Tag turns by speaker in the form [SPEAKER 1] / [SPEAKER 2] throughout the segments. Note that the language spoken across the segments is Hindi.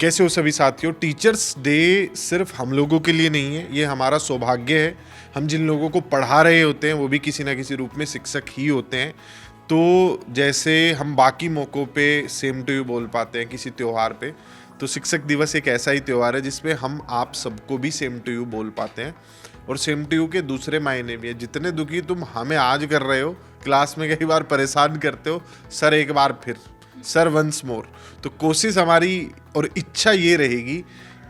[SPEAKER 1] कैसे हो सभी साथियों। टीचर्स डे सिर्फ हम लोगों के लिए नहीं है, ये हमारा सौभाग्य है। हम जिन लोगों को पढ़ा रहे होते हैं वो भी किसी ना किसी रूप में शिक्षक ही होते हैं। तो जैसे हम बाकी मौक़ों पे सेम टू यू बोल पाते हैं किसी त्यौहार पे, तो शिक्षक दिवस एक ऐसा ही त्यौहार है जिसपे हम आप सबको भी सेम टू यू बोल पाते हैं। और सेम टू यू के दूसरे मायने भी है। जितने दुखी तुम हमें आज कर रहे हो, क्लास में कई बार परेशान करते हो, सर एक बार फिर, सर वंस मोर। तो कोशिश हमारी और इच्छा ये रहेगी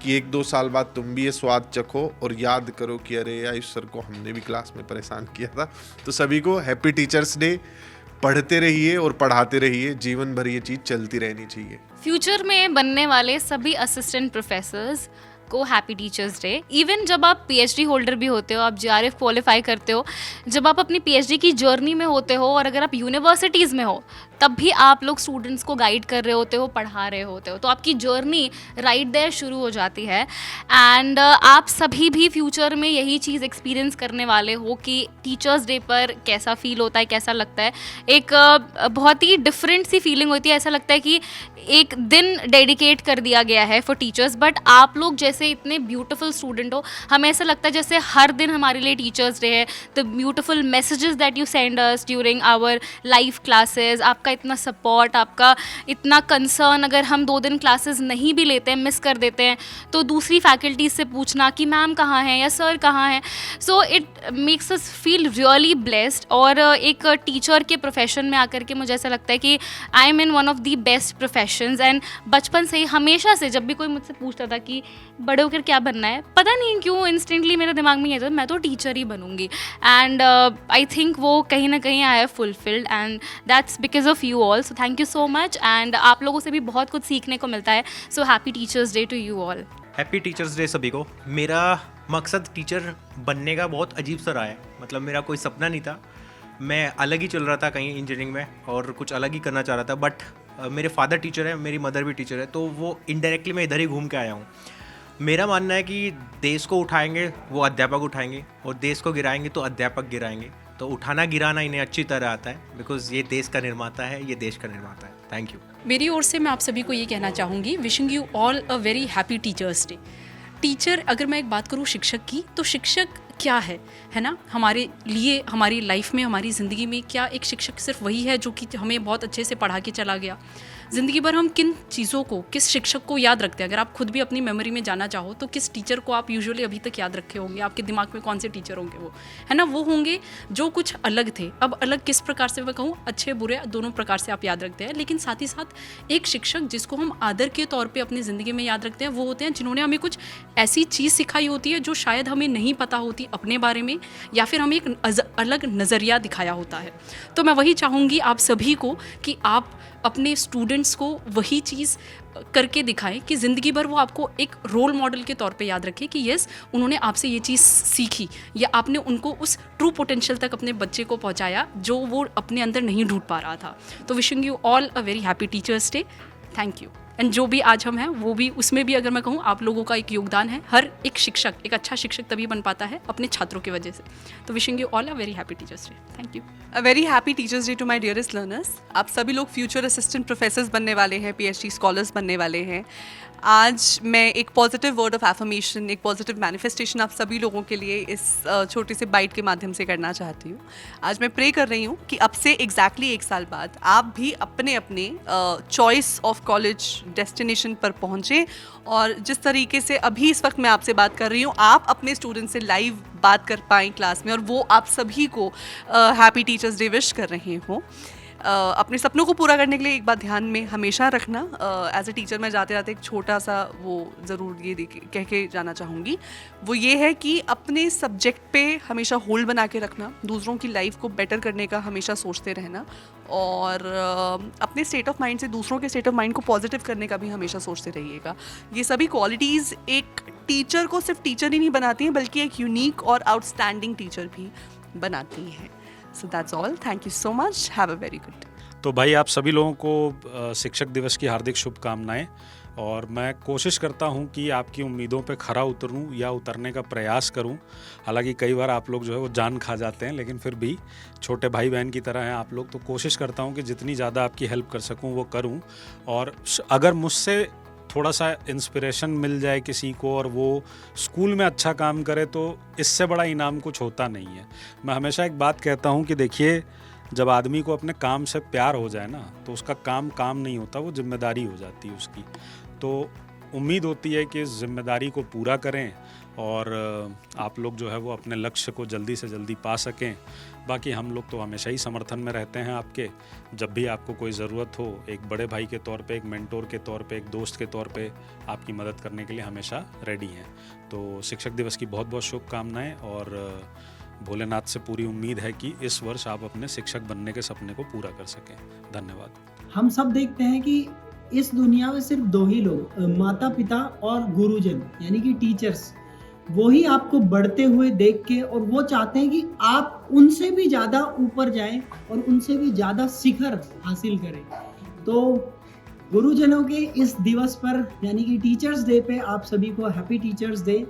[SPEAKER 1] कि 1-2 साल बाद तुम भी ये स्वाद चखो और याद करो कि अरे आयुष सर को हमने भी क्लास में परेशान किया था। तो सभी को हैप्पी टीचर्स डे। पढ़ते रहिए और पढ़ाते रहिए, जीवन भर ये चीज़ चलती रहनी चाहिए।
[SPEAKER 2] फ्यूचर में बनने वाले सभी असिस्टेंट प्रोफेसर्स को हैप्पी टीचर्स डे। इवन जब आप पीएचडी होल्डर भी होते हो, आप जीआरएफ क्वालिफाई करते हो, जब आप अपनी पीएचडी की जर्नी में होते हो और अगर आप यूनिवर्सिटीज़ में हो तब भी आप लोग स्टूडेंट्स को गाइड कर रहे होते हो, पढ़ा रहे होते हो, तो आपकी जर्नी राइट देयर शुरू हो जाती है। एंड आप सभी भी फ्यूचर में यही चीज़ एक्सपीरियंस करने वाले हो कि टीचर्स डे पर कैसा फील होता है, कैसा लगता है। एक बहुत ही डिफरेंट सी फीलिंग होती है। ऐसा लगता है कि एक दिन डेडिकेट कर दिया गया है फॉर टीचर्स। बट आप लोग जैसे इतने ब्यूटीफुल स्टूडेंट हो, हमें ऐसा लगता है जैसे हर दिन हमारे लिए टीचर्स डे है। The beautiful messages that you send us during our live classes, आपका इतना सपोर्ट, आपका इतना कंसर्न। अगर हम 2 दिन क्लासेस नहीं भी लेते हैं, मिस कर देते हैं, तो दूसरी फैकल्टीज से पूछना कि मैम कहाँ हैं या सर कहाँ हैं। So it makes us feel really blessed. और एक टीचर के प्रोफेशन में आकर के मुझे ऐसा लगता है कि I am in one of the best professions. And बचपन से ही, हमेशा से, जब भी कोई मुझसे पूछता था कि बड़े होकर क्या बनना है, पता नहीं क्यों इंस्टेंटली मेरे दिमाग में ये था मैं तो टीचर ही बनूंगी। एंड आई थिंक वो कहीं ना कहीं I have fulfilled and that's because of you all. So thank you so much. And आप लोगों से भी बहुत कुछ सीखने को मिलता है। So happy teachers day to you all.
[SPEAKER 3] Happy teachers day सभी को। मेरा मकसद टीचर बनने का बहुत अजीब सा रहा है। मतलब मेरा कोई सपना नहीं था, मैं अलग ही चल रहा था कहीं इंजीनियरिंग में और कुछ अलग ही करना चाह रहा था। बट मेरे फादर टीचर है, मेरी मदर भी टीचर है, तो वो इनडायरेक्टली मैं इधर ही घूम के आया हूँ। मेरा मानना है कि देश को उठाएंगे वो अध्यापक उठाएंगे और देश को गिराएंगे तो अध्यापक गिराएंगे। तो उठाना गिराना इन्हें अच्छी तरह आता है, बिकॉज ये देश का निर्माता है, ये देश का निर्माता है। Thank you.
[SPEAKER 4] मेरी ओर से मैं आप सभी को ये कहना चाहूँगी, wishing you all a very happy teachers day. Teacher, अगर मैं एक बात करूँ शिक्षक की, तो शिक्षक क्या है ना, हमारे लिए, हमारी लाइफ में, हमारी ज़िंदगी में क्या एक शिक्षक सिर्फ वही है जो कि हमें बहुत अच्छे से पढ़ा के चला गया। ज़िंदगी भर हम किन चीज़ों को, किस शिक्षक को याद रखते हैं? अगर आप खुद भी अपनी मेमोरी में जाना चाहो तो किस टीचर को आप यूजुअली अभी तक याद रखे होंगे? आपके दिमाग में कौन से टीचर होंगे? वो है ना, वो होंगे जो कुछ अलग थे। अब अलग किस प्रकार से मैं कहूँ, अच्छे बुरे दोनों प्रकार से आप याद रखते हैं। लेकिन साथ ही साथ एक शिक्षक जिसको हम आदर के तौर पर अपनी ज़िंदगी में याद रखते हैं, वो होते हैं जिन्होंने हमें कुछ ऐसी चीज़ सिखाई होती है जो शायद हमें नहीं पता होती अपने बारे में, या फिर हमें एक अलग नज़रिया दिखाया होता है। तो मैं वही चाहूँगी आप सभी को कि आप अपने स्टूडेंट्स को वही चीज़ करके दिखाएं कि ज़िंदगी भर वो आपको एक रोल मॉडल के तौर पे याद रखें कि यस, उन्होंने आपसे ये चीज़ सीखी या आपने उनको उस ट्रू पोटेंशियल तक अपने बच्चे को पहुंचाया जो वो अपने अंदर नहीं ढूंढ पा रहा था। तो wishing you all a very happy teachers day. Thank you. And जो भी आज हम हैं वो भी, उसमें भी अगर मैं कहूँ आप लोगों का एक योगदान है। हर एक शिक्षक एक अच्छा शिक्षक तभी बन पाता है अपने छात्रों की वजह से। तो wishing you all a very happy teachers day. Thank you.
[SPEAKER 5] A very happy teachers day to my dearest learners. आप सभी लोग फ्यूचर असिस्टेंट प्रोफेसर्स बनने वाले हैं, पीएचडी स्कॉलर्स बनने वाले हैं। आज मैं एक पॉजिटिव वर्ड ऑफ एफर्मेशन, एक पॉजिटिव मैनिफेस्टेशन आप सभी लोगों के लिए इस छोटे से बाइट के माध्यम से करना चाहती हूँ। आज मैं प्रे कर रही हूँ कि अब से एग्जैक्टली 1 साल बाद आप भी अपने अपने चॉइस ऑफ कॉलेज डेस्टिनेशन पर पहुँचें और जिस तरीके से अभी इस वक्त मैं आपसे बात कर रही हूँ, आप अपने स्टूडेंट से लाइव बात कर पाएँ क्लास में और वो आप सभी को हैप्पी टीचर्स डे विश कर रहे हों। अपने सपनों को पूरा करने के लिए एक बात ध्यान में हमेशा रखना। एज ए टीचर मैं जाते जाते एक छोटा सा वो ज़रूर ये कह के जाना चाहूँगी, वो ये है कि अपने सब्जेक्ट पे हमेशा होल्ड बना के रखना, दूसरों की लाइफ को बेटर करने का हमेशा सोचते रहना और अपने स्टेट ऑफ माइंड से दूसरों के स्टेट ऑफ माइंड को पॉजिटिव करने का भी हमेशा सोचते रहिएगा। ये सभी क्वालिटीज़ एक टीचर को सिर्फ टीचर ही नहीं बनाती हैं, बल्कि एक यूनिक और आउटस्टैंडिंग टीचर भी बनाती हैं। So that's all. Thank you so much. Have a very good day.
[SPEAKER 6] तो भाई आप सभी लोगों को शिक्षक दिवस की हार्दिक शुभकामनाएं। और मैं कोशिश करता हूं कि आपकी उम्मीदों पे खरा उतरूं या उतरने का प्रयास करूं। हालांकि कई बार आप लोग जो है वो जान खा जाते हैं, लेकिन फिर भी छोटे भाई बहन की तरह हैं आप लोग, तो कोशिश करता हूं कि जितनी ज़्यादा आपकी हेल्प कर सकूं वो करूं। और अगर मुझसे थोड़ा सा इंस्पिरेशन मिल जाए किसी को और वो स्कूल में अच्छा काम करे तो इससे बड़ा इनाम कुछ होता नहीं है। मैं हमेशा एक बात कहता हूँ कि देखिए, जब आदमी को अपने काम से प्यार हो जाए ना तो उसका काम काम नहीं होता, वो जिम्मेदारी हो जाती है उसकी। तो उम्मीद होती है कि इस जिम्मेदारी को पूरा करें और आप लोग जो है वो अपने लक्ष्य को जल्दी से जल्दी पा सकें। बाकी हम लोग तो हमेशा ही समर्थन में रहते हैं आपके। जब भी आपको कोई ज़रूरत हो, एक बड़े भाई के तौर पे, एक मेंटोर के तौर पे, एक दोस्त के तौर पे आपकी मदद करने के लिए हमेशा रेडी हैं। तो शिक्षक दिवस की बहुत बहुत शुभकामनाएं और भोलेनाथ से पूरी उम्मीद है कि इस वर्ष आप अपने शिक्षक बनने के सपने को पूरा कर सकें। धन्यवाद।
[SPEAKER 7] हम सब देखते हैं कि इस दुनिया में सिर्फ दो ही लोग, माता पिता और गुरुजन यानी कि टीचर्स, वो ही आपको बढ़ते हुए देख के और वो चाहते हैं कि आप उनसे भी ज़्यादा ऊपर जाएं और उनसे भी ज़्यादा शिखर हासिल करें। तो गुरुजनों के इस दिवस पर यानी कि टीचर्स डे पे आप सभी को happy teachers day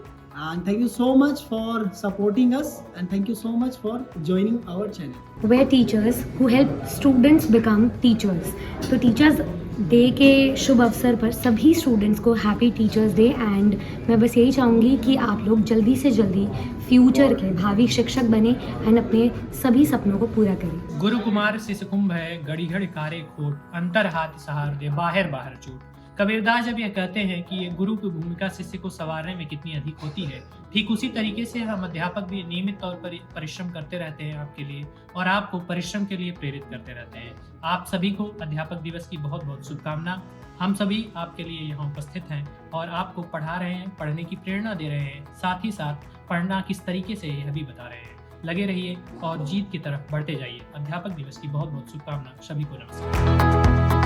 [SPEAKER 7] and thank you so much for supporting us and thank you so much for joining our channel.
[SPEAKER 8] We're teachers who help students become teachers. तो टीचर्स डे के शुभ अवसर पर सभी स्टूडेंट्स को हैप्पी टीचर्स डे एंड मैं बस यही चाहूँगी कि आप लोग जल्दी से जल्दी फ्यूचर के भावी शिक्षक बने एंड अपने सभी सपनों को पूरा करें।
[SPEAKER 9] गुरु कुमार शिष कुंभ है, गड़ी घड़ी कारे खोट, अंतर हाथ सहार दे, बाहर बाहर चूट। कबीरदास जब ये कहते हैं कि ये गुरु की भूमिका शिष्य को संवारने में कितनी अधिक होती है, ठीक उसी तरीके से हम अध्यापक भी नियमित तौर पर परिश्रम करते रहते हैं आपके लिए और आपको परिश्रम के लिए प्रेरित करते रहते हैं। आप सभी को अध्यापक दिवस की बहुत बहुत शुभकामना। हम सभी आपके लिए यहाँ उपस्थित हैं और आपको पढ़ा रहे हैं, पढ़ने की प्रेरणा दे रहे हैं, साथ ही साथ पढ़ना किस तरीके से यह भी बता रहे हैं। लगे रहिए और जीत की तरफ बढ़ते जाइए। अध्यापक दिवस की बहुत बहुत शुभकामना। सभी को नमस्कार।